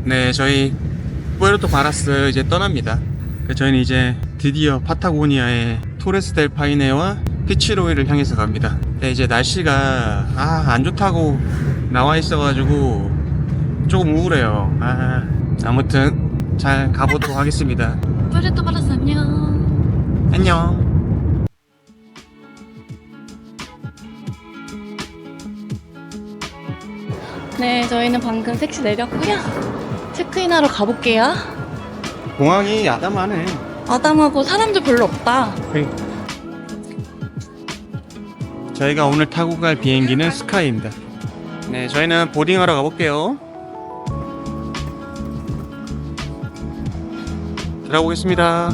네, 저희 푸에르토 바라스 이제 떠납니다. 저희는 이제 드디어 파타고니아의 토레스 델 파이네와 피치로이를 향해서 갑니다. 네, 이제 날씨가 안 좋다고 나와 있어가지고 조금 우울해요. 아무튼 잘 가보도록 하겠습니다. 푸에르토 바라스 안녕. 안녕. 네, 저희는 방금 택시 내렸고요. 체크인하러 가볼게요. 공항이 야담하네. 아담하고 사람도 별로 없다. 저희가 오늘 타고 갈 비행기는 스카이입니다. 네, 저희는 보딩하러 가볼게요. 들어보겠습니다.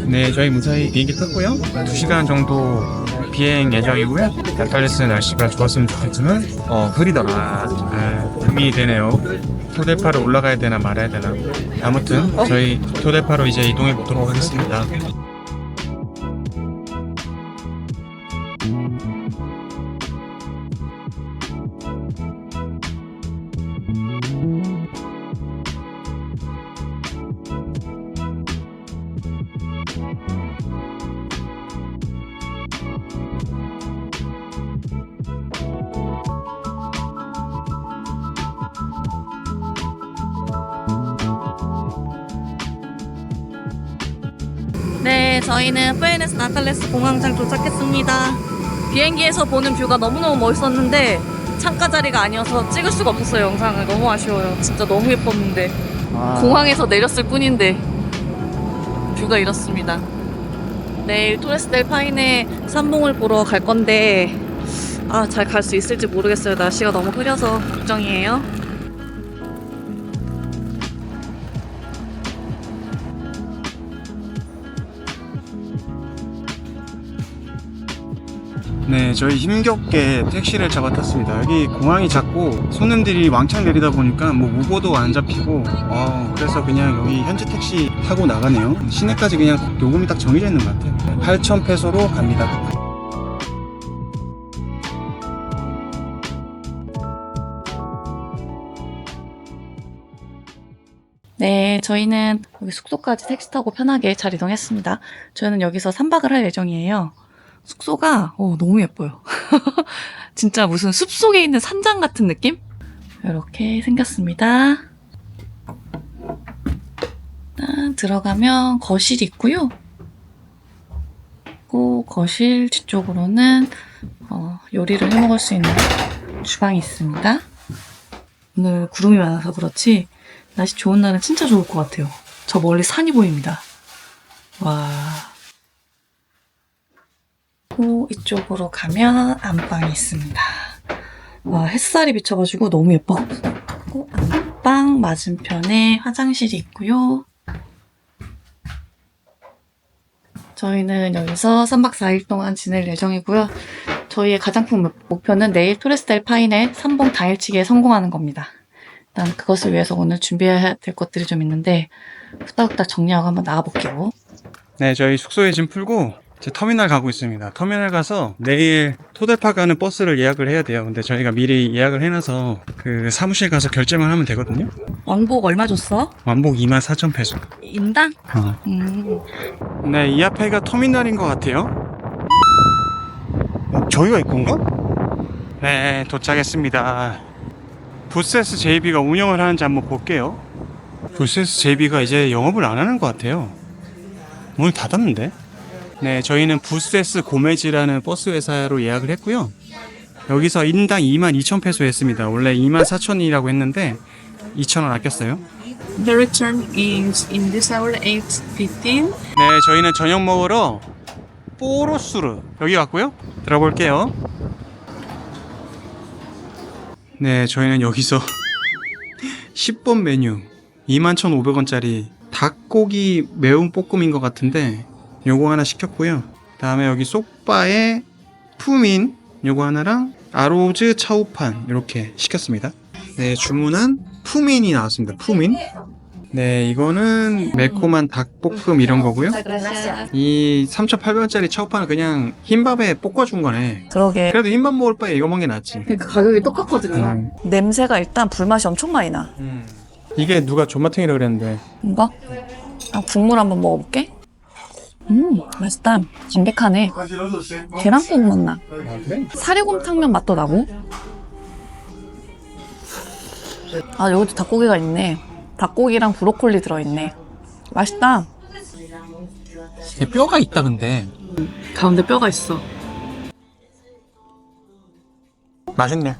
네, 저희 무사히 비행기 탔고요. 2시간 정도 비행 예정이고요. 안탈레스 날씨가 좋았으면 좋겠지만 흐리더라. 고민이 되네요. 토델파로 올라가야 되나 말아야 되나. 아무튼 저희 토델파로 이제 이동해 보도록 하겠습니다. 네, 저희는 부에노스 아이레스 공항장 도착했습니다. 비행기에서 보는 뷰가 너무너무 멋있었는데 창가 자리가 아니어서 찍을 수가 없었어요. 영상을. 너무 아쉬워요. 진짜 너무 예뻤는데 공항에서 내렸을 뿐인데 뷰가 이렇습니다. 내일 토레스 델 파이네 산봉을 보러 갈 건데 잘 갈 수 있을지 모르겠어요. 날씨가 너무 흐려서 걱정이에요. 네, 저희 힘겹게 택시를 잡아 탔습니다. 여기 공항이 작고 손님들이 왕창 내리다 보니까 뭐 우버도 안 잡히고 그래서 그냥 여기 현지 택시 타고 나가네요. 시내까지 그냥 요금이 딱 정해져 있는 것 같아요. 8,000페소로 갑니다. 네, 저희는 여기 숙소까지 택시 타고 편하게 잘 이동했습니다. 저희는 여기서 3박을 할 예정이에요. 숙소가 너무 예뻐요. 진짜 무슨 숲속에 있는 산장 같은 느낌? 이렇게 생겼습니다. 들어가면 거실이 있고요. 그리고 거실 뒤쪽으로는 요리를 해 먹을 수 있는 주방이 있습니다. 오늘 구름이 많아서 그렇지 날씨 좋은 날은 진짜 좋을 것 같아요. 저 멀리 산이 보입니다. 와. 그리고 이쪽으로 가면 안방이 있습니다. 와, 햇살이 비쳐가지고 너무 예뻐. 그리고 안방 맞은편에 화장실이 있고요. 저희는 여기서 3박 4일 동안 지낼 예정이고요. 저희의 가장 큰 목표는 내일 토레스 델 파이네 산봉 당일치기에 성공하는 겁니다. 일단 그것을 위해서 오늘 준비해야 될 것들이 좀 있는데 후딱후딱 정리하고 한번 나가볼게요. 네, 저희 숙소에 짐 풀고 이제 터미널 가고 있습니다. 터미널 가서 내일 토델파 가는 버스를 예약을 해야 돼요. 근데 저희가 미리 예약을 해놔서 그 사무실 가서 결제만 하면 되거든요. 왕복 얼마 줬어? 왕복 24,000페소. 인당? 네, 이 앞에가 터미널인 것 같아요. 저희가 이건가? 네, 도착했습니다. 부세스 JB가 운영을 하는지 한번 볼게요. 부세스 JB가 이제 영업을 안 하는 것 같아요. 오늘 닫았는데? 네, 저희는 부세스 고메지라는 버스 회사로 예약을 했고요. 여기서 인당 22,000페소 했습니다. 원래 24,000이라고 했는데 2,000원 아꼈어요. The return is in this hour 8:15. 네, 저희는 저녁 먹으러 뽀로수르 여기 왔고요. 들어볼게요. 네, 저희는 여기서 10번 메뉴 21,500원짜리 닭고기 매운 볶음인 것 같은데 요거 하나 시켰고요. 다음에 여기 쏙바에 푸민 요거 하나랑 아로즈 차우판 이렇게 시켰습니다. 네, 주문한 푸민이 나왔습니다. 푸민. 네, 이거는 매콤한 닭볶음 이런 거고요. 이 3,800원짜리 차오파는 그냥 흰밥에 볶아준 거네. 그러게. 그래도 흰밥 먹을 바에 이거 먹는 게 낫지. 그러니까 가격이 똑같거든요. 냄새가 일단 불맛이 엄청 많이 나. 이게 누가 존맛탱이라 그랬는데. 이거? 국물 한번 먹어볼게. 맛있다. 담백하네. 계란국 맛 나. 사리곰탕면 맛도 나고. 아, 여기도 닭고기가 있네. 닭고기랑 브로콜리 들어있네. 맛있다. 뼈가 있다 근데. 가운데 뼈가 있어. 맛있네.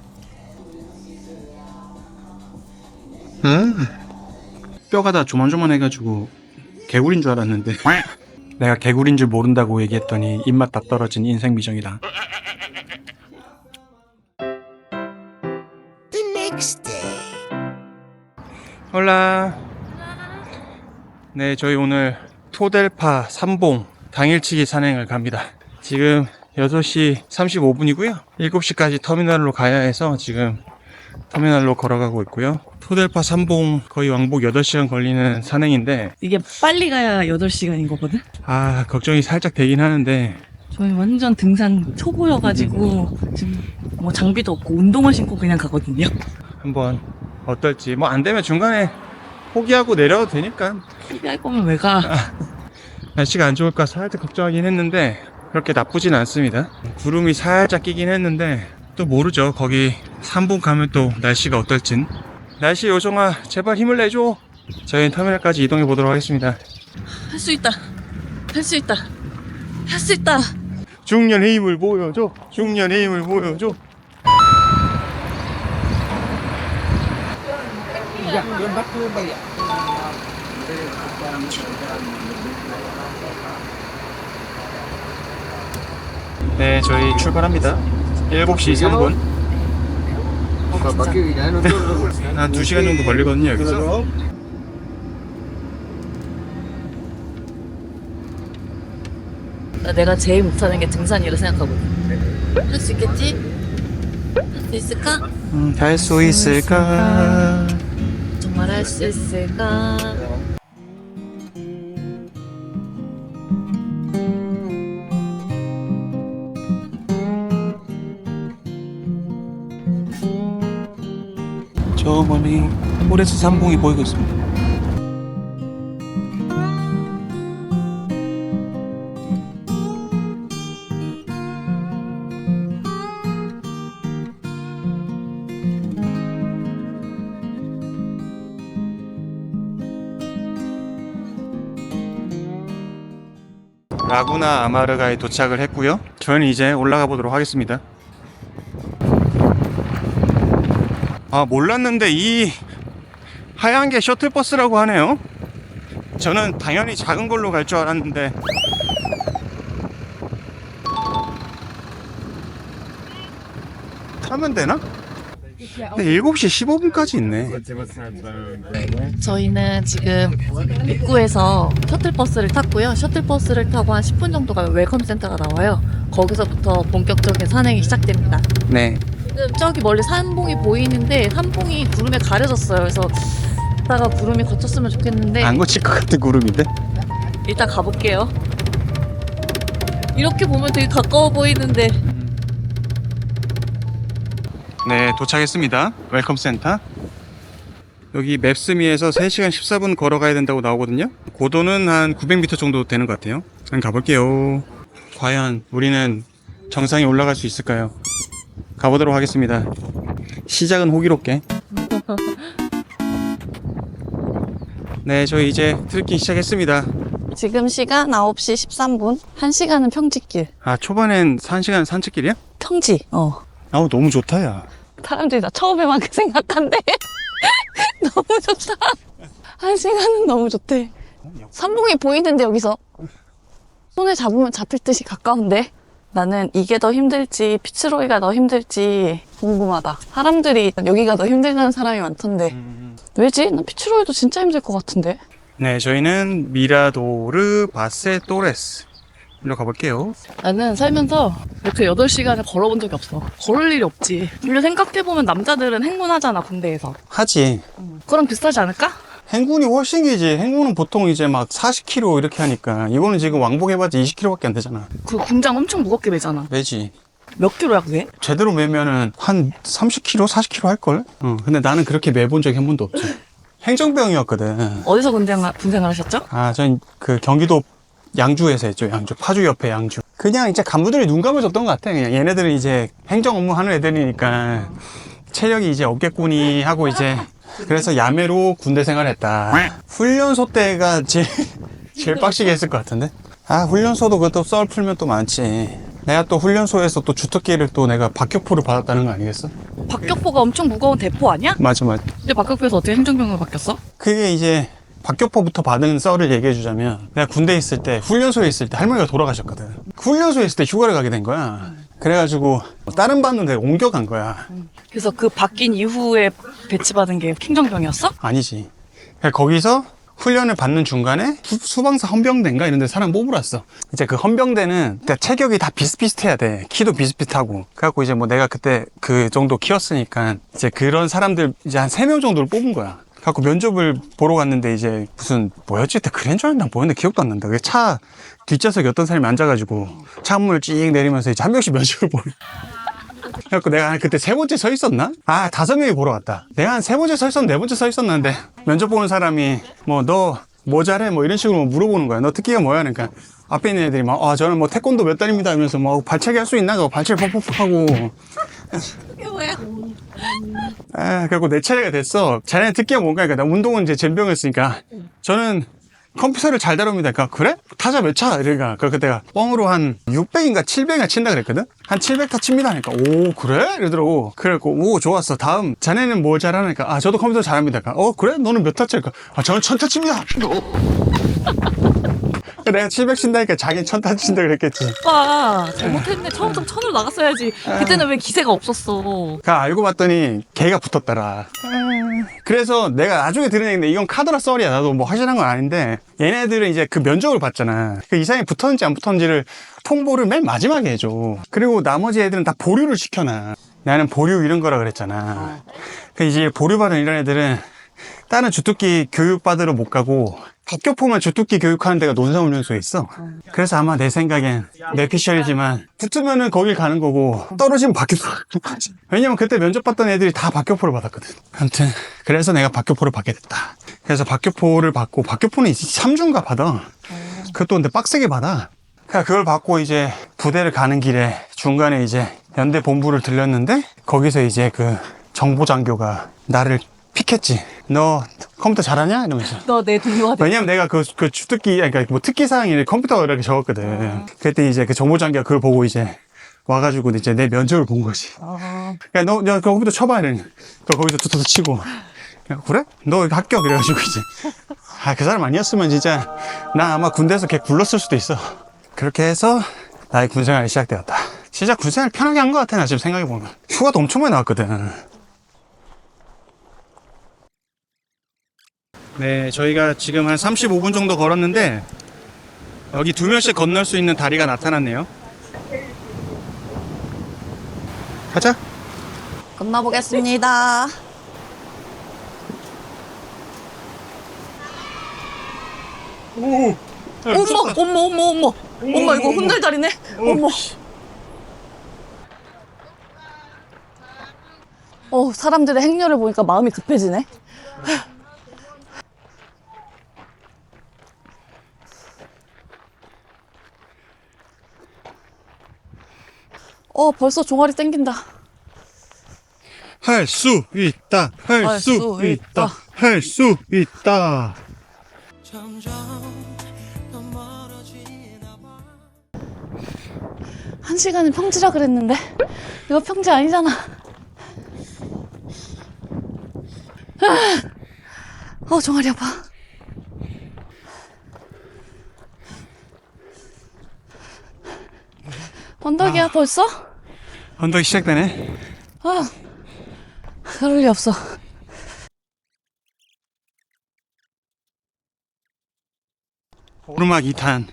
뼈가 다 조만조만해가지고 개구리인 줄 알았는데 내가 개구리인 줄 모른다고 얘기했더니 입맛 다 떨어진 인생 미정이다. 홀라. 네, 저희 오늘 토델파 삼봉 당일치기 산행을 갑니다. 지금 6시 35분이고요. 7시까지 터미널로 가야 해서 지금 터미널로 걸어가고 있고요. 토델파 삼봉 거의 왕복 8시간 걸리는 산행인데 이게 빨리 가야 8시간인 거거든? 아, 걱정이 살짝 되긴 하는데 저희 완전 등산 초보여가지고 지금 뭐 장비도 없고 운동화 신고 그냥 가거든요. 한번 어떨지. 뭐 안 되면 중간에 포기하고 내려도 되니까. 포기할 거면 왜 가? 날씨가 안 좋을까 살짝 걱정하긴 했는데 그렇게 나쁘진 않습니다. 구름이 살짝 끼긴 했는데 또 모르죠. 거기 삼봉 가면 또 날씨가 어떨진. 날씨 요정아 제발 힘을 내줘. 저희는 터미널까지 이동해 보도록 하겠습니다. 할 수 있다. 할 수 있다. 할 수 있다. 중년의 힘을 보여줘. 중년의 힘을 보여줘. 네, 저희 출발합니다. 7시 3분. 한 2시간 정도 걸리거든요, 여기서. 내가 제일 못하는 게 등산이라 생각하거든. 할 수 있겠지? 할 수 있을까? 할 수 있을까? 정말 할 수 있을까? 저 멀리 포레스 삼봉이 보이고 있습니다. 라구나 아마르가에 도착을 했고요. 저는 이제 올라가 보도록 하겠습니다. 아, 몰랐는데 이 하얀 게 셔틀버스라고 하네요. 저는 당연히 작은 걸로 갈 줄 알았는데 타면 되나? 근데 7시 15분까지 있네. 저희는 지금 입구에서 셔틀버스를 탔고요. 셔틀버스를 타고 한 10분 정도 가면 웰컴 센터가 나와요. 거기서부터 본격적인 산행이 시작됩니다. 네. 지금 저기 멀리 산봉이 보이는데 산봉이 구름에 가려졌어요. 그래서 이따가 구름이 걷혔으면 좋겠는데 안 거칠 것 같은 구름인데? 일단 가볼게요. 이렇게 보면 되게 가까워 보이는데 네, 도착했습니다. 웰컴 센터. 여기 맵스미에서 3시간 14분 걸어가야 된다고 나오거든요. 고도는 한 900m 정도 되는 것 같아요. 한번 가볼게요. 과연 우리는 정상에 올라갈 수 있을까요? 가보도록 하겠습니다. 시작은 호기롭게. 네, 저희 이제 트레킹 시작했습니다. 지금 시간 9시 13분. 1시간은 평지길. 아, 초반엔 1시간 산책길이야? 평지. 아우, 너무 좋다, 야. 사람들이 나 처음에만 그 생각한대. 너무 좋다. 1시간은 너무 좋대. 산봉이 보이는데 여기서. 손에 잡으면 잡힐 듯이 가까운데. 나는 이게 더 힘들지 피츠로이가 더 힘들지 궁금하다. 사람들이 여기가 더 힘들다는 사람이 많던데 왜지? 난 피츠로이도 진짜 힘들 것 같은데. 네, 저희는 미라도르 바세 또레스 일로 가볼게요. 나는 살면서 이렇게 8시간을 걸어본 적이 없어. 걸을 일이 없지. 근데 생각해보면 남자들은 행군하잖아, 군대에서. 하지. 그럼 비슷하지 않을까? 행군이 훨씬 길지. 행군은 보통 이제 막 40km 이렇게 하니까 이거는 지금 왕복해봤자 20km밖에 안 되잖아. 그 공장 엄청 무겁게 매잖아. 매지. 몇 킬로야 그게? 제대로 매면은 한 30km, 40km 할걸? 근데 나는 그렇게 매본 적이 한 번도 없지. 행정병이었거든. 어디서 군생활 하셨죠? 아, 전 그 경기도 양주에서 했죠. 양주. 파주 옆에 양주. 그냥 이제 간부들이 눈 감아줬던 것 같아. 그냥 얘네들은 이제 행정 업무 하는 애들이니까 체력이 이제 없겠구니 하고 이제 그래서 야매로 군대 생활했다. 훈련소 때가 제일 빡시게 했을 것 같은데? 아, 훈련소도 그것도 썰 풀면 또 많지. 내가 또 훈련소에서 또 주특기를 또 내가 박격포를 받았다는 거 아니겠어? 박격포가 엄청 무거운 대포 아니야? 맞아. 근데 박격포에서 어떻게 행정병으로 바뀌었어? 그게 이제 박격포부터 받은 썰을 얘기해 주자면 내가 군대에 있을 때 훈련소에 있을 때 할머니가 돌아가셨거든. 훈련소에 있을 때 휴가를 가게 된 거야. 그래가지고 다른 반으로 내가 옮겨간 거야. 그래서 그 바뀐 이후에 배치받은 게 행정병이었어? 아니지. 그러니까 거기서 훈련을 받는 중간에 수방사 헌병대인가 이런 데 사람 뽑으러 왔어. 이제 그 헌병대는 그러니까 체격이 다 비슷비슷해야 돼. 키도 비슷비슷하고. 그래갖고 이제 뭐 내가 그때 그 정도 키웠으니까 이제 그런 사람들 이제 한 3명 정도를 뽑은 거야. 갖고 면접을 보러 갔는데 이제 무슨 뭐였지? 그때 그랜저였나 뭐였는데 기억도 안 난다. 그 차 뒷좌석에 어떤 사람이 앉아가지고 창문을 찍 내리면서 이제 한 명씩 면접을 보는. 그래갖고 내가 그때 3번째 서 있었나? 아, 5명이 보러 갔다. 내가 한 3번째 서 있었나 4번째 서 있었는데 면접 보는 사람이 뭐 너 뭐 잘해? 뭐 이런 식으로 물어보는 거야. 너 특기가 뭐야? 그러니까 앞에 있는 애들이 막 저는 뭐 태권도 몇 달입니다 하면서 막 발차기 할 수 있나? 고 발차기 퍽퍽퍽 하고. 이게 뭐야? 아, 그래갖고 내 차례가 됐어. 자네 특기가 뭔가? 그러니까 나 운동은 이제 젬병이었으니까 저는 컴퓨터를 잘 다룹니다. 그러니까 그래? 타자 몇 차? 이러니까 그래서 내가 뻥으로 한 600인가 700인가 친다 그랬거든? 한 700타 칩니다 하니까 오 그래? 이러더라고. 그래갖고 오 좋았어. 다음 자네는 뭘 잘하니까 저도 컴퓨터 잘합니다. 그러니까 그래? 너는 몇 타 칠까? 저는 1000타 칩니다. 내가 700 친다니까 자기는 1000타 친다 그랬겠지. 오빠 잘못했네. 처음부터 1000으로 나갔어야지. 그때는 왜 기세가 없었어? 알고 봤더니 걔가 붙었더라. 그래서 내가 나중에 들은 얘기인데 이건 카더라 썰이야. 나도 뭐 확실한 건 아닌데 얘네들은 이제 그 면접을 봤잖아. 그 이상이 붙었는지 안 붙었는지를 통보를 맨 마지막에 해줘. 그리고 나머지 애들은 다 보류를 시켜놔. 나는 보류 이런 거라 그랬잖아. 그 이제 보류받은 이런 애들은 다른 주특기 교육받으러 못 가고 박격포만 주특기 교육하는 데가 논산훈련소에 있어. 그래서 아마 내 생각엔 내 피셜이지만 붙으면은 거길 가는 거고 떨어지면 박격포. 왜냐면 그때 면접 봤던 애들이 다 박격포를 받았거든. 아무튼 그래서 내가 박격포를 받게 됐다. 그래서 박격포를 받고 박격포는 이제 3주인가 받아. 그것도 근데 빡세게 받아. 그걸 받고 이제 부대를 가는 길에 중간에 이제 연대 본부를 들렸는데 거기서 이제 그 정보장교가 나를 픽했지. 너 컴퓨터 잘하냐? 이러면서. 너 내 동료가 돼. 왜냐면 내가 그 주특기, 그러니까 뭐 특기사항이 컴퓨터가 이렇게 적었거든. 그때 이제 그 정보장교가 그걸 보고 이제 와가지고 이제 내 면접을 본 거지. 야, 너 그 컴퓨터 쳐봐. 이러니. 너 거기서 툭툭 치고. 야, 그래? 너 합격. 이래가지고 이제. 그 사람 아니었으면 진짜 나 아마 군대에서 걔 굴렀을 수도 있어. 그렇게 해서 나의 군생활이 시작되었다. 진짜 군생활 편하게 한 것 같아. 나 지금 생각해보면. 휴가도 엄청 많이 나왔거든. 네, 저희가 지금 한 35분 정도 걸었는데 여기 2명씩 건널 수 있는 다리가 나타났네요. 가자. 건너보겠습니다. 오. 어머, 이거 흔들다리네. 어머. 사람들의 행렬을 보니까 마음이 급해지네. 벌써 종아리 땡긴다. 할 수 있다. 할 수 있다. 할 수 있다. 한 시간은 평지라 그랬는데 이거 평지 아니잖아. 종아리 아파. 언덕이야 벌써? 언덕이 시작되네. 그럴 리 없어. 오르막 2탄.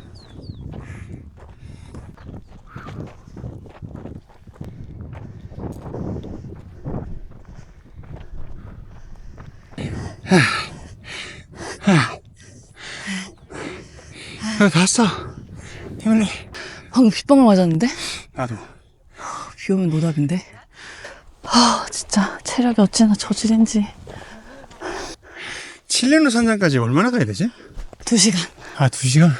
다 왔어. 힘을 내. 방금 빗방울 맞았는데? 나도. 비 오면 노답인데? 진짜 체력이 어찌나 저질인지. 칠레노 산장까지 얼마나 가야 되지? 2시간. 2시간?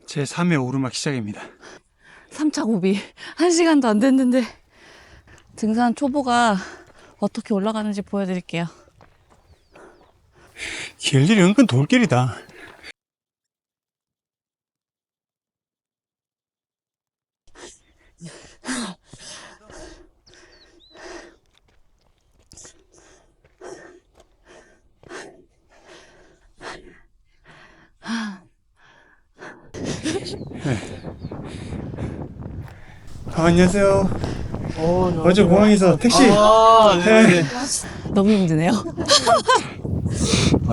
제 3회 오르막 시작입니다. 3차 고비. 1시간도 안 됐는데. 등산 초보가 어떻게 올라가는지 보여드릴게요. 길들이 은근 돌길이다. 안녕하세요. 어제 공항에서 택시. 네. 너무 힘드네요.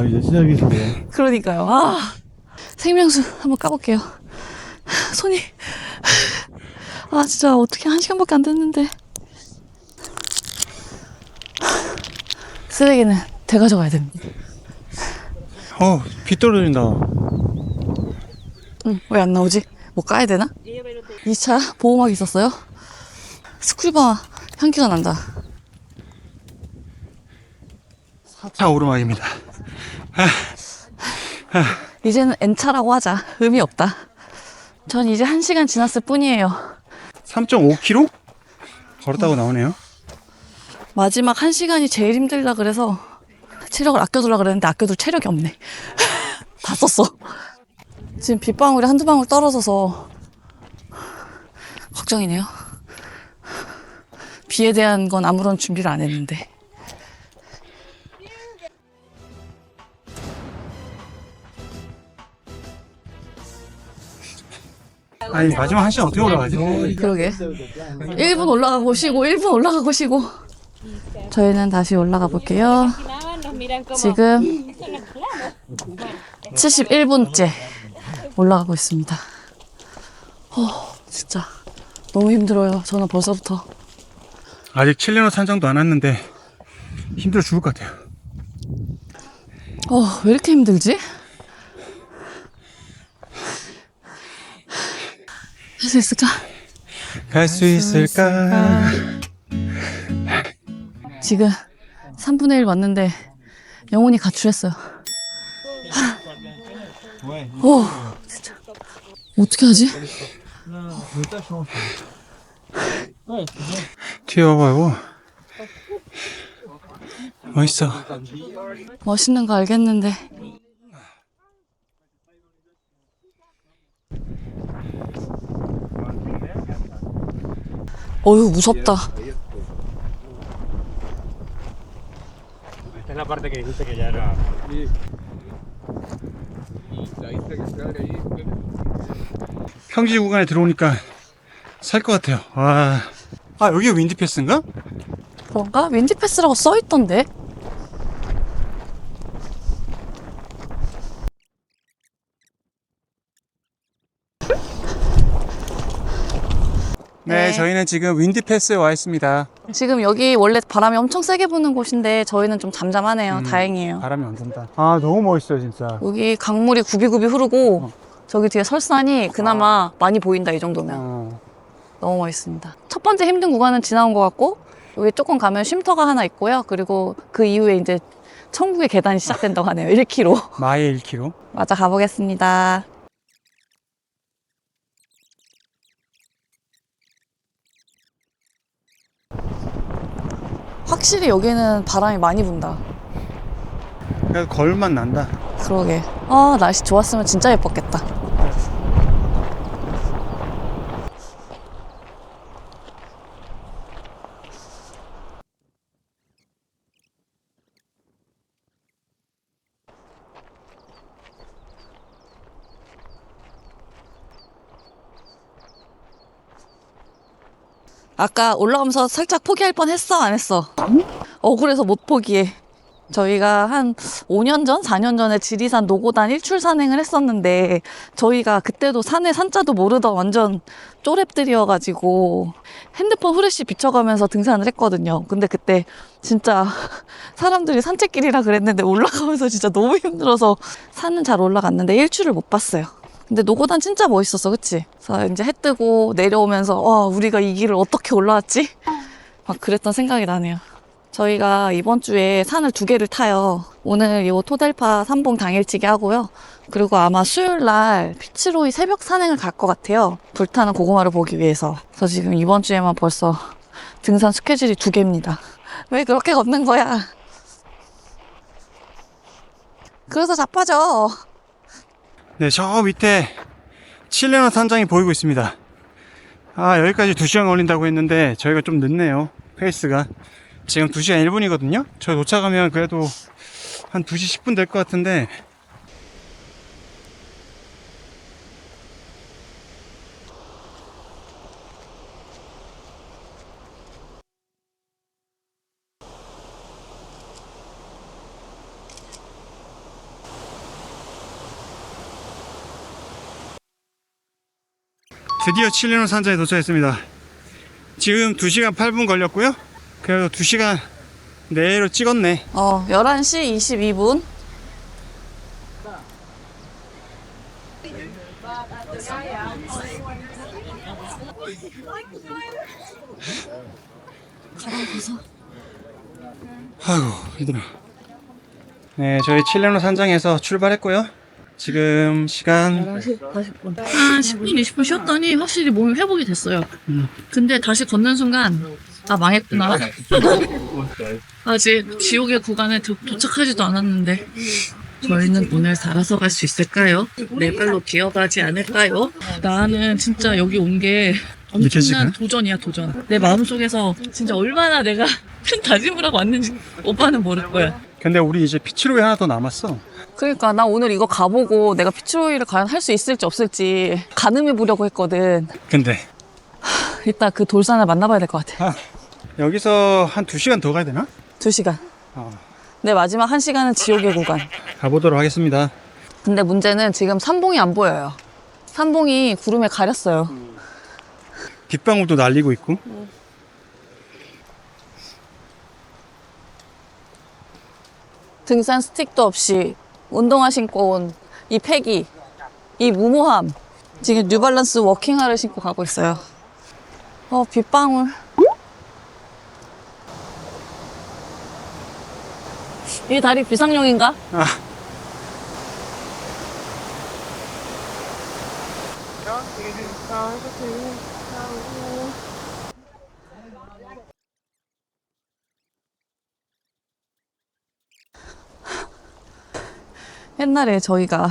이제 시작이신데. 그러니까요. 생명수 한번 까볼게요. 손이. 진짜 어떻게 1시간밖에 안 됐는데. 쓰레기는 되가져가야 됩니다. 비 떨어진다. 왜 안 나오지? 뭐 까야 되나? 2차 보호막 있었어요? 스쿠바 향기가 난다. 4차 오르막입니다. 이제는 N차라고 하자. 의미 없다. 전 이제 1시간 지났을 뿐이에요. 3.5km? 걸었다고 나오네요. 마지막 1시간이 제일 힘들다 그래서 체력을 아껴두려고 그랬는데 아껴둘 체력이 없네. 다 썼어. 지금 빗방울이 한두 방울 떨어져서 걱정이네요. 비에 대한 건 아무런 준비를 안 했는데. 아니 마지막 1시간 어떻게 올라가지? 그러게. 1분 올라가고 쉬고 1분 올라가고 쉬고. 저희는 다시 올라가 볼게요. 지금 71분째 올라가고 있습니다. 진짜 너무 힘들어요. 저는 벌써부터. 아직 칠레노 산장도 안 왔는데 힘들어 죽을 것 같아요. 왜 이렇게 힘들지? 할 수 있을까? 갈 수 있을까? 지금 3분의 1 왔는데 영혼이 가출했어요. 진짜 어떻게 하지? 뒤에 와봐요. 멋있어. 멋있는 거 알겠는데. 어휴 무섭다. Esta es la parte que dijiste que ya era. 평지 구간에 들어오니까 살 것 같아요. 와. 여기가 윈디패스인가? 그런가? 윈디패스라고 써있던데? 네, 저희는 지금 윈디패스에 와 있습니다. 지금 여기 원래 바람이 엄청 세게 부는 곳인데 저희는 좀 잠잠하네요. 다행이에요. 바람이 안 돈다. 너무 멋있어요, 진짜. 여기 강물이 굽이굽이 흐르고 저기 뒤에 설산이 그나마 많이 보인다 이 정도면. 너무 멋있습니다. 첫 번째 힘든 구간은 지나온 것 같고 여기 조금 가면 쉼터가 하나 있고요. 그리고 그 이후에 이제 천국의 계단이 시작된다고 하네요. 1km. 마에 1km. 맞아 가보겠습니다. 확실히 여기는 바람이 많이 분다. 그래서 걸만 난다. 그러게. 날씨 좋았으면 진짜 예뻤겠다. 아까 올라가면서 살짝 포기할 뻔했어? 안 했어? 억울해서 못 포기해. 저희가 한 5년 전, 4년 전에 지리산 노고단 일출 산행을 했었는데 저희가 그때도 산에 산자도 모르던 완전 쪼렙들이어가지고 핸드폰 후레쉬 비춰가면서 등산을 했거든요. 근데 그때 진짜 사람들이 산책길이라 그랬는데 올라가면서 진짜 너무 힘들어서 산은 잘 올라갔는데 일출을 못 봤어요. 근데 노고단 진짜 멋있었어, 그치? 그래서 이제 해 뜨고 내려오면서 와, 우리가 이 길을 어떻게 올라왔지? 막 그랬던 생각이 나네요. 저희가 이번 주에 산을 2개를 타요. 오늘 이 토델파 삼봉 당일치기 하고요. 그리고 아마 수요일 날 피츠로이 새벽 산행을 갈 것 같아요. 불타는 고구마를 보기 위해서. 그래서 지금 이번 주에만 벌써 등산 스케줄이 2개입니다. 왜 그렇게 걷는 거야? 그래서 자빠져. 네, 저 밑에 칠레노 산장이 보이고 있습니다. 아, 여기까지 2시간 걸린다고 했는데 저희가 좀 늦네요. 페이스가. 지금 2시간 1분이거든요. 저희 도착하면 그래도 한 2시 10분 될 것 같은데 드디어 칠레노 산장에 도착했습니다. 지금 2시간 8분 걸렸고요. 그래도 2시간 내로 찍었네. 11시 22분. 가방 벗어. 아이고, 힘들어. 네, 저희 칠레노 산장에서 출발했고요. 지금 시간 11시 40분. 한 10분, 20분 쉬었더니 확실히 몸이 회복이 됐어요. 근데 다시 걷는 순간, 아, 망했구나. 아직 지옥의 구간에 도착하지도 않았는데, 저희는 오늘 살아서 갈 수 있을까요? 내 발로 기어가지 않을까요? 나는 진짜 여기 온 게 엄청난 느껴지나요? 도전이야, 도전. 내 마음속에서 진짜 얼마나 내가 큰 다짐을 하고 왔는지 오빠는 모를 거야. 근데 우리 이제 피치로이 하나 더 남았어. 그러니까 나 오늘 이거 가보고 내가 피츠로이를 과연 할 수 있을지 없을지 가늠해 보려고 했거든. 근데 이따 그 돌산을 만나봐야 될 것 같아. 여기서 한 2시간 더 가야 되나? 2시간. 어, 내 마지막 1시간은 지옥의 구간. 가보도록 하겠습니다. 근데 문제는 지금 삼봉이 안 보여요. 삼봉이 구름에 가렸어요. 빗방울도 날리고 있고. 등산 스틱도 없이 운동화 신고 온 이 패기, 이 무모함. 지금 뉴발란스 워킹화를 신고 가고 있어요. 빗방울. 이 다리 비상용인가? 아. 옛날에 저희가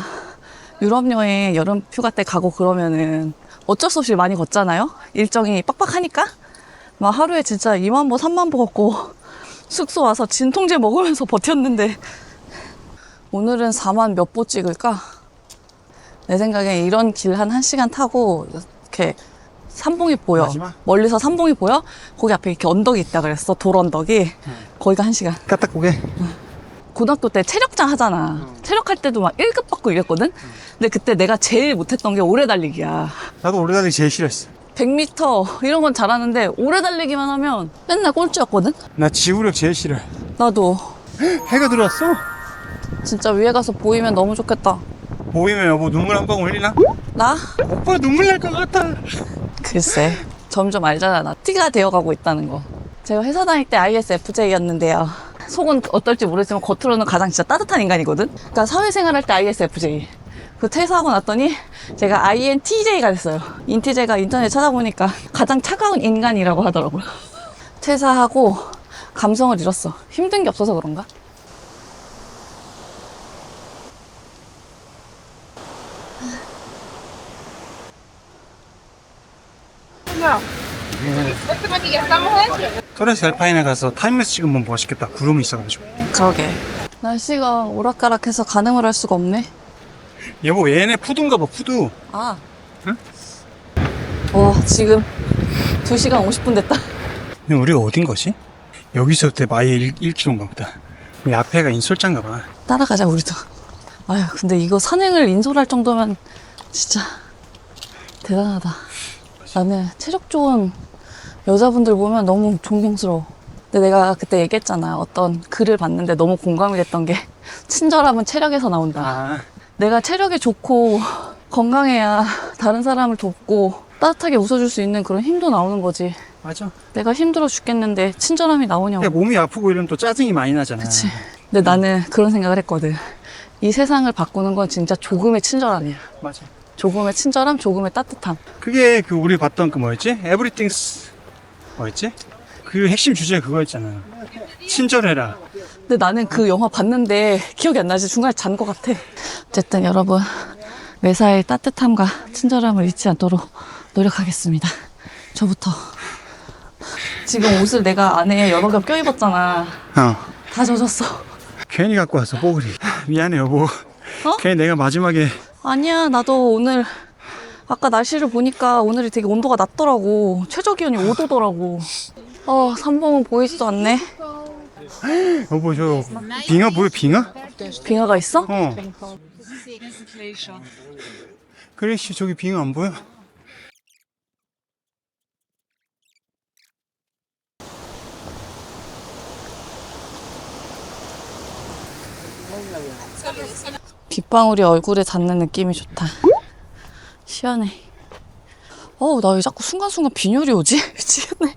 유럽 여행 여름 휴가 때 가고 그러면은 어쩔 수 없이 많이 걷잖아요? 일정이 빡빡하니까? 막 하루에 진짜 2만 보, 3만 보 걷고 숙소 와서 진통제 먹으면서 버텼는데 오늘은 4만 몇 보 찍을까? 내 생각에 이런 길 한 1시간 타고 이렇게 삼봉이 보여. 마지막? 멀리서 삼봉이 보여? 거기 앞에 이렇게 언덕이 있다 그랬어. 돌 언덕이. 거기가 1시간. 까딱고개. 고등학교 때 체력장 하잖아. 체력할 때도 막 1급 받고 이랬거든? 근데 그때 내가 제일 못했던 게 오래 달리기야. 나도 오래 달리기 제일 싫어했어. 100m 이런 건 잘하는데 오래 달리기만 하면 맨날 꼴찌였거든? 나 지구력 제일 싫어. 나도 해가 들어왔어? 진짜 위에 가서 보이면 너무 좋겠다. 보이면 여보 눈물 한 방울 흘리나? 나? 오빠 눈물 날 것 같아. 글쎄 점점 알잖아. 나 T가 되어가고 있다는 거. 제가 회사 다닐 때 ISFJ였는데요. 속은 어떨지 모르지만 겉으로는 가장 진짜 따뜻한 인간이거든? 그러니까 사회생활 할 때 ISFJ. 그 퇴사하고 났더니 제가 INTJ가 됐어요. 인티제가 인터넷 찾아보니까 가장 차가운 인간이라고 하더라고요. 퇴사하고 감성을 잃었어. 힘든 게 없어서 그런가? 토레스 알파인에 가서 타임레스 찍으면 멋있겠다. 구름이 있어가지고. 그러게. 날씨가 오락가락해서 가늠을 할 수가 없네. 여보 얘네 푸두인가 봐. 푸두. 아. 응? 와, 지금 2시간 50분 됐다. 근데 우리가 어딘 거지? 여기서 때 마일 1km인가 보다. 이 앞에가 인솔자인가 봐. 따라가자 우리도. 아휴 근데 이거 산행을 인솔할 정도면 진짜 대단하다. 나는 체력 좋은 여자분들 보면 너무 존경스러워. 근데 내가 그때 얘기했잖아. 어떤 글을 봤는데 너무 공감이 됐던 게 친절함은 체력에서 나온다. 아, 내가 체력이 좋고 건강해야 다른 사람을 돕고 따뜻하게 웃어줄 수 있는 그런 힘도 나오는 거지. 맞아. 내가 힘들어 죽겠는데 친절함이 나오냐고. 근데 몸이 아프고 이러면 또 짜증이 많이 나잖아. 그치. 근데 나는 그런 생각을 했거든. 이 세상을 바꾸는 건 진짜 조금의 친절함이야. 맞아. 조금의 친절함, 조금의 따뜻함. 그게 그 우리 봤던 그 뭐였지? Everything's 뭐였지? 그 핵심 주제 그거였잖아. 친절해라. 근데 나는 그 영화 봤는데 기억이 안 나지. 중간에 잔 것 같아. 어쨌든 여러분 매사에 따뜻함과 친절함을 잊지 않도록 노력하겠습니다. 저부터. 지금 옷을 내가 안에 여러 겹 껴입었잖아. 다 젖었어. 괜히 갖고 왔어 뽀글이. 미안해 여보. 괜히 내가 마지막에 아니야, 나도 오늘 아까 날씨를 보니까 오늘이 되게 온도가 낮더라고. 최저 기온이 5도더라고. 삼봉은 보이지도 않네. 여보 저 빙하 보여 빙하? 빙하가 있어? 그래 씨 저기 빙하 안 보여? 빗방울이 얼굴에 닿는 느낌이 좋다. 시원해. 나 왜 자꾸 순간순간 빈혈이 오지? 미치겠네.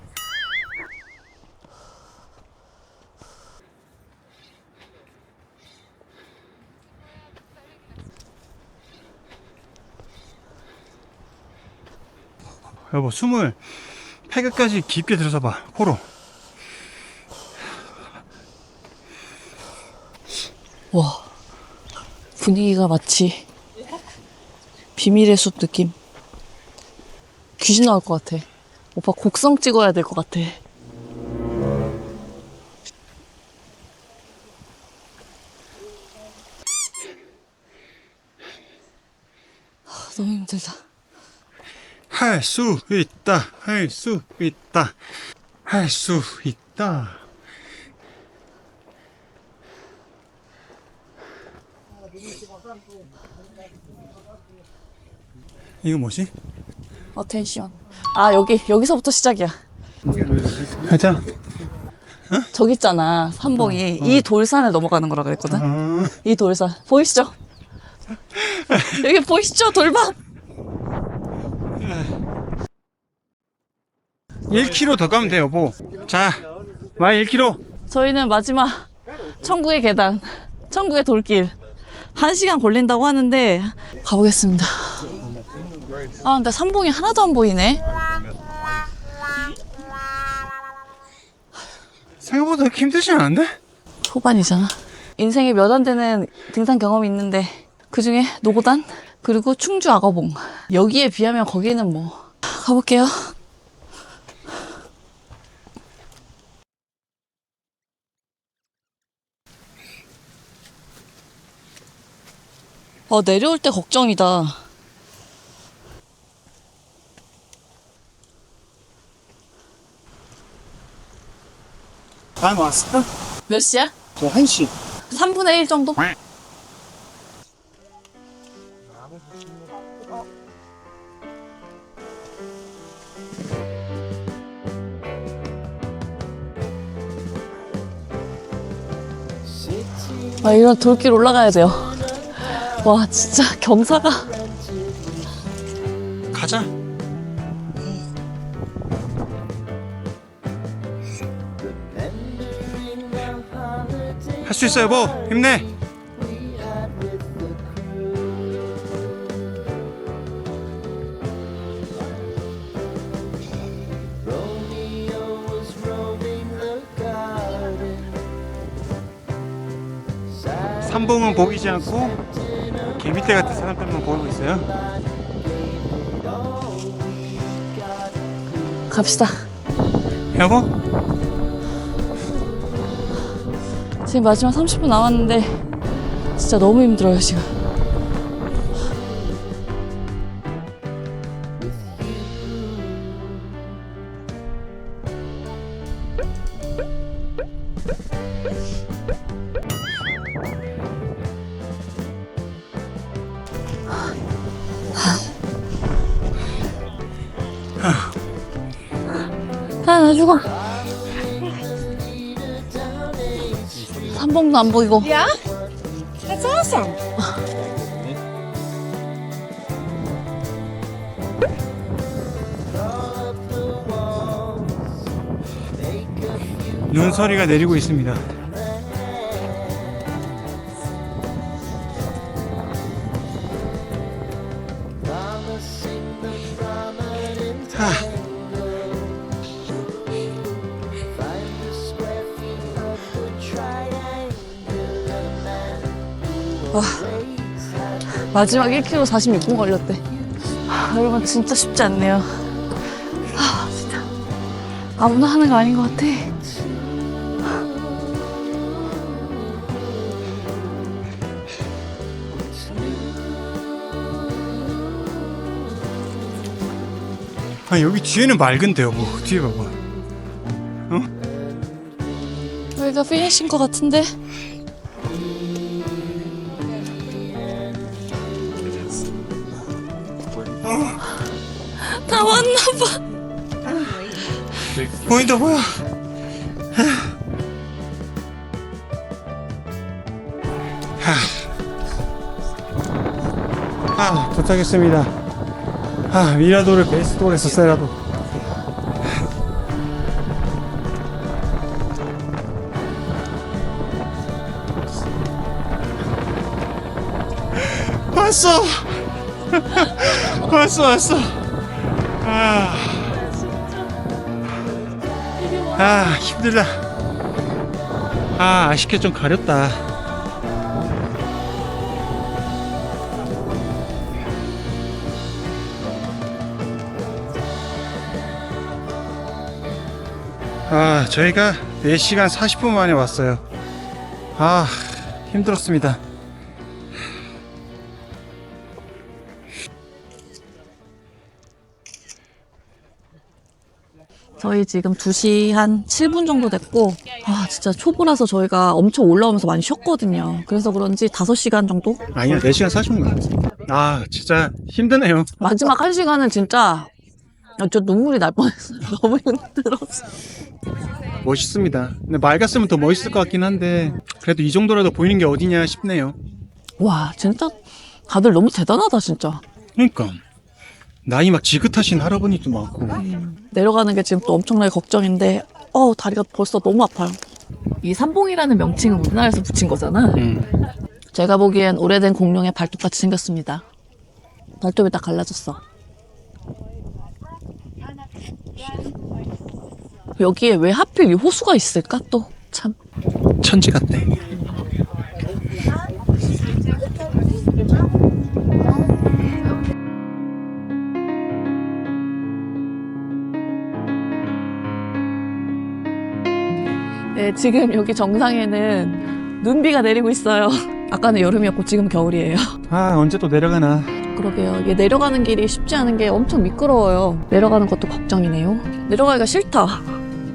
여보 숨을 폐끝까지 깊게 들어서 봐 코로. 와, 분위기가 마치 비밀의 숲 느낌. 귀신 나올 것 같아. 오빠 곡성 찍어야 될 것 같아. 너무 힘들다. 할 수 있다. 할 수 있다. 할 수 있다. 이거 뭐지? 어텐션. 여기서부터 시작이야. 가자. 저기 있잖아, 삼봉이. 이 돌산을 넘어가는 거라 그랬거든. 이 돌산. 보이시죠? 여기 보이시죠? 돌밭! 1km 더 가면 돼 여보. 자, 와 1km. 저희는 마지막 천국의 계단, 천국의 돌길. 1시간 걸린다고 하는데 가보겠습니다. 근데 삼봉이 하나도 안 보이네. 생각보다 그렇게 힘들진 않은데? 초반이잖아. 인생에 몇 안 되는 등산 경험이 있는데 그중에 노고단 그리고 충주 악어봉. 여기에 비하면 거기는 뭐. 가볼게요. 내려올 때 걱정이다. 난 왔어? 몇 시야? 저 1시. 3분의 1 정도? 이런 돌길 올라가야 돼요. 와, 진짜 경사가. 가자. 할 수 있어 여보. 힘내. 삼봉은 보이지 않고 개미떼 같은 사람들만 보이고 있어요. 갑시다. 여보? 지금 마지막 30분 남았는데 진짜 너무 힘들어요 지금. 나 죽어. 삼봉도 안 보이고. Yeah? That's awesome. 눈서리가 내리고 있습니다. 마지막 1km 46분 걸렸대. 여러분 진짜 쉽지 않네요. 진짜 아무나 하는 거 아닌 것 같아. 여기 뒤에는 맑은데 여보. 뒤에 봐봐. 여기가 피니시인 것 같은데. 다 왔나봐. 보인다 보여. 도착했습니다. 미라도를 베이스돌 했었어요라도. 왔어. 왔어. 힘들다. 아쉽게 좀 가렸다. 저희가 4시간 40분 만에 왔어요. 힘들었습니다. 저희 지금 2시 한 7분 정도 됐고, 진짜 초보라서 저희가 엄청 올라오면서 많이 쉬었거든요. 그래서 그런지 5시간 정도? 아니야, 4시간 40분. 진짜 힘드네요. 마지막 1시간은 진짜, 저 눈물이 날 뻔했어요. 너무 힘들었어. 멋있습니다. 근데 맑았으면 더 멋있을 것 같긴 한데, 그래도 이 정도라도 보이는 게 어디냐 싶네요. 와, 진짜 다들 너무 대단하다, 진짜. 그러니까. 나이 막 지긋하신 할아버지도 많고. 내려가는 게 지금 또 엄청나게 걱정인데, 다리가 벌써 너무 아파요. 이 삼봉이라는 명칭은 우리나라에서 붙인 거잖아. 제가 보기엔 오래된 공룡의 발톱같이 생겼습니다. 발톱이 다 갈라졌어. 여기에 왜 하필 이 호수가 있을까 또 참. 천지 같네. 네, 지금 여기 정상에는 눈비가 내리고 있어요. 아까는 여름이었고 지금 겨울이에요. 언제 또 내려가나. 그러게요. 이게 내려가는 길이 쉽지 않은 게 엄청 미끄러워요. 내려가는 것도 걱정이네요. 내려가기가 싫다.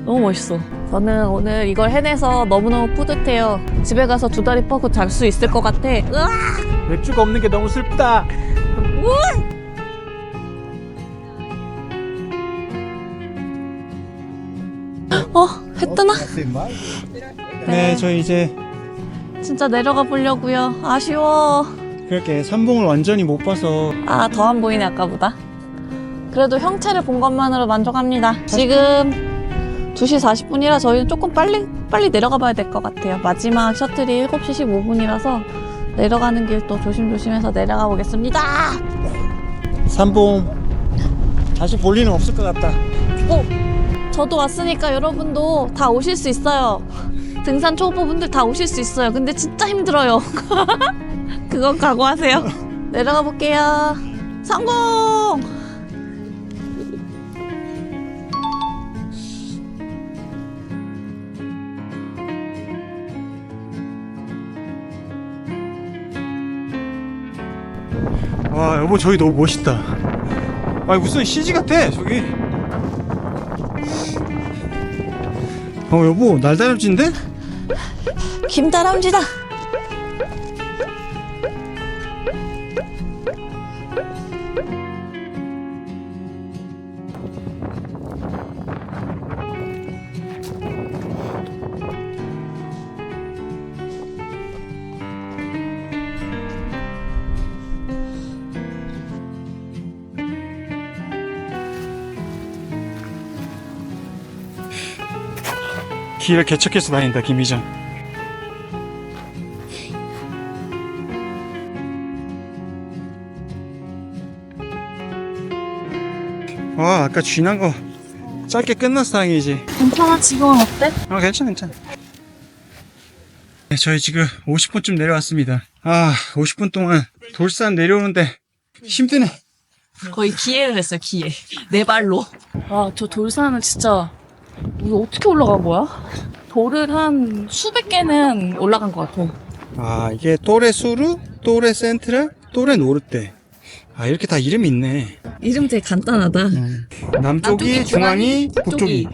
너무 멋있어. 저는 오늘 이걸 해내서 너무너무 뿌듯해요. 집에 가서 2다리 뻗고 잘 수 있을 것 같아. 으악! 맥주가 없는 게 너무 슬프다. 해 뜨나? 네, 저희 이제 진짜 내려가 보려고요. 아쉬워. 그렇게 삼봉을 완전히 못 봐서. 더 안 보이네 아까보다. 그래도 형체를 본 것만으로 만족합니다. 지금 2시 40분이라 저희는 조금 빨리 내려가 봐야 될 것 같아요. 마지막 셔틀이 7시 15분이라서 내려가는 길 또 조심조심해서 내려가 보겠습니다. 삼봉 다시 볼 일은 없을 것 같다. 저도 왔으니까 여러분도 다 오실 수 있어요. 등산 초보분들 다 오실 수 있어요. 근데 진짜 힘들어요. 그건 각오하세요. 내려가 볼게요. 성공! 와, 여보, 저기 너무 멋있다. 무슨 CG 같아, 저기. 여보, 날다람쥐인데? 김다람쥐다. 길을 개척해서 다닌다 김희정. 와 아까 쥐난 거 짧게 끝났어 다행이지. 괜찮아, 지금은 어때? 괜찮아 괜찮아. 네, 저희 지금 50분쯤 내려왔습니다. 50분 동안 돌산 내려오는데 힘드네. 거의 기회를 했어요, 기회. 네 발로. 저 돌산은 진짜, 이거 어떻게 올라간 거야? 돌을 한 수백 개는 올라간 것 같아. 이게 또레 수루, 또레 센트럴, 또레 노르테. 이렇게 다 이름이 있네. 이름 되게 간단하다. 남쪽이, 중앙이, 북쪽이.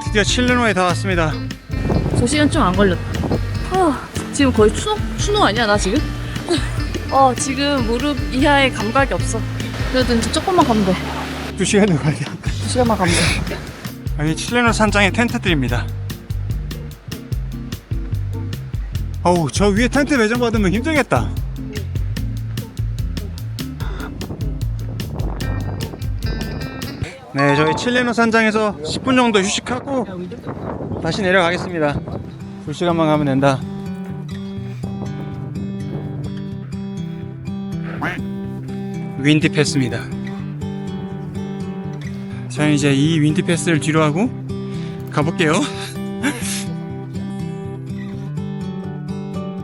드디어 칠레노에 다 왔습니다. 2시간 좀 안 걸렸다. 지금 거의 추노 아니야, 나 지금? 지금 무릎 이하에 감각이 없어. 그래도 이제 조금만 가면 돼. 2시간을 가야 돼. 2시간만 가면 돼. 여기 칠레노 산장의 텐트들입니다. 저 위에 텐트 매점 받으면 힘들겠다. 네, 저희 칠레노 산장에서 10분 정도 휴식하고 다시 내려가겠습니다. 2시간만 가면 된다. 윈디 패스입니다. 저는 이제 이 윈디 패스를 뒤로 하고 가볼게요.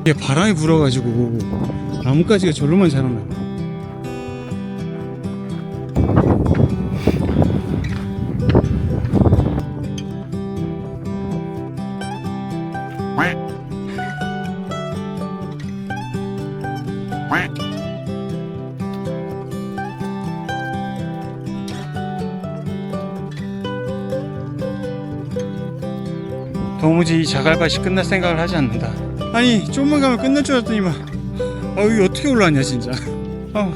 이게 바람이 불어가지고 나뭇가지가 절로만 자라나. 도무지 이 자갈밭이 끝날 생각을 하지 않는다. 아니 좀만 가면 끝날 줄 알았더니만 여기 어떻게 올라왔냐 진짜.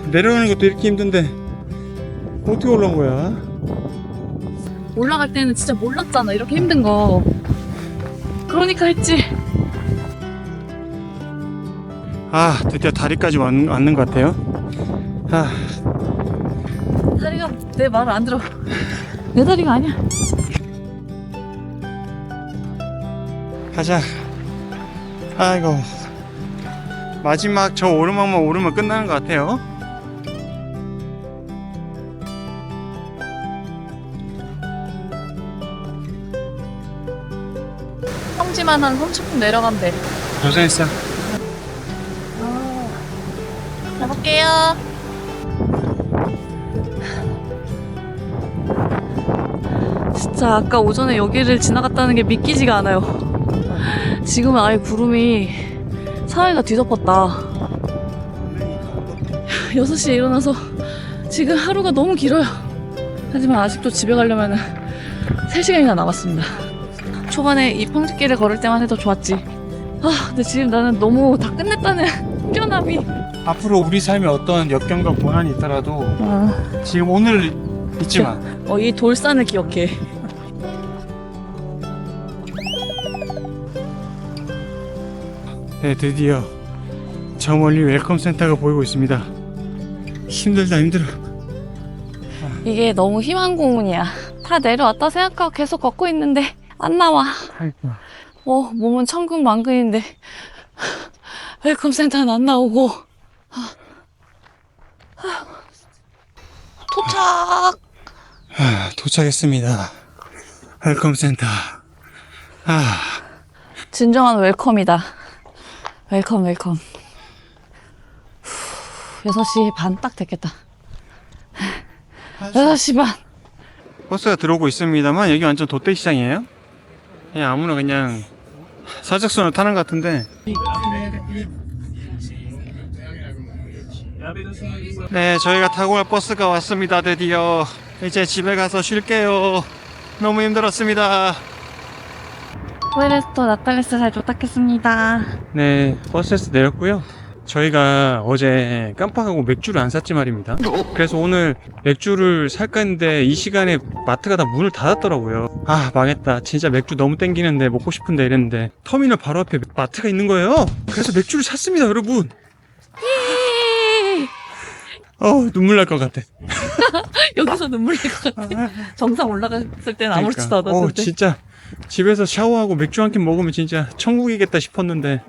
내려가는 것도 이렇게 힘든데 어떻게 올라온 거야? 올라갈 때는 진짜 몰랐잖아, 이렇게 힘든 거. 그러니까 했지. 드디어 다리까지 왔는 것 같아요. 다리가 내 말을 안 들어. 내 다리가 아니야. 가자. 아이고 마지막 저 오르막만 오르면 끝나는 것 같아요. 평지만 한 30분 내려가면 돼. 고생했어. 가볼게요. 진짜 아까 오전에 여기를 지나갔다는 게 믿기지가 않아요. 지금은 아예 구름이 사이가 뒤덮었다. 6시에 일어나서 지금 하루가 너무 길어요. 하지만 아직도 집에 가려면 3시간이나 남았습니다. 초반에 이 평지길을 걸을 때만 해도 좋았지. 근데 지금 나는 너무 다 끝냈다는 후련함이. 앞으로 우리 삶에 어떤 역경과 고난이 있더라도 지금 오늘 잊지 마. 이 돌산을 기억해. 네, 드디어 저 멀리 웰컴 센터가 보이고 있습니다. 힘들다 힘들어. 이게 너무 희망 고문이야. 다 내려왔다 생각하고 계속 걷고 있는데 안 나와. 아이고. 몸은 천근만근인데 웰컴 센터는 안 나오고. 도착. 도착했습니다. 웰컴 센터. 진정한 웰컴이다. 웰컴. 6시 반 딱 됐겠다. 6시 반. 버스가 들어오고 있습니다만 여기 완전 돛대시장이에요. 그냥 아무나 그냥 사직선을 타는 것 같은데 네, 저희가 타고 갈 버스가 왔습니다. 드디어 이제 집에 가서 쉴게요. 너무 힘들었습니다. 푸에르토 나탈레스 잘 도착했습니다. 네, 버스에서 내렸고요. 저희가 어제 깜빡하고 맥주를 안 샀지 말입니다. 그래서 오늘 맥주를 살까 했는데 이 시간에 마트가 다 문을 닫았더라고요. 아, 망했다. 진짜 맥주 너무 땡기는데 먹고 싶은데 이랬는데 터미널 바로 앞에 마트가 있는 거예요. 그래서 맥주를 샀습니다, 여러분. 눈물 날 것 같아. 여기서 눈물 날 것 같아. 정상 올라갔을 때는 아무렇지도 않았는데. 진짜 집에서 샤워하고 맥주 한 캔 먹으면 진짜 천국이겠다 싶었는데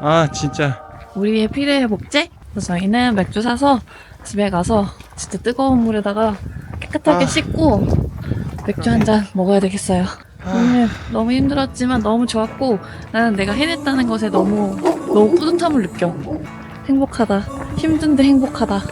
아, 진짜. 우리의 필요의 회복제? 그래서 저희는 맥주 사서 집에 가서 진짜 뜨거운 물에다가 깨끗하게 씻고 맥주 한 잔 먹어야 되겠어요. 오늘 너무 힘들었지만 너무 좋았고 나는 내가 해냈다는 것에 너무 뿌듯함을 느껴. 행복하다. 힘든데 행복하다.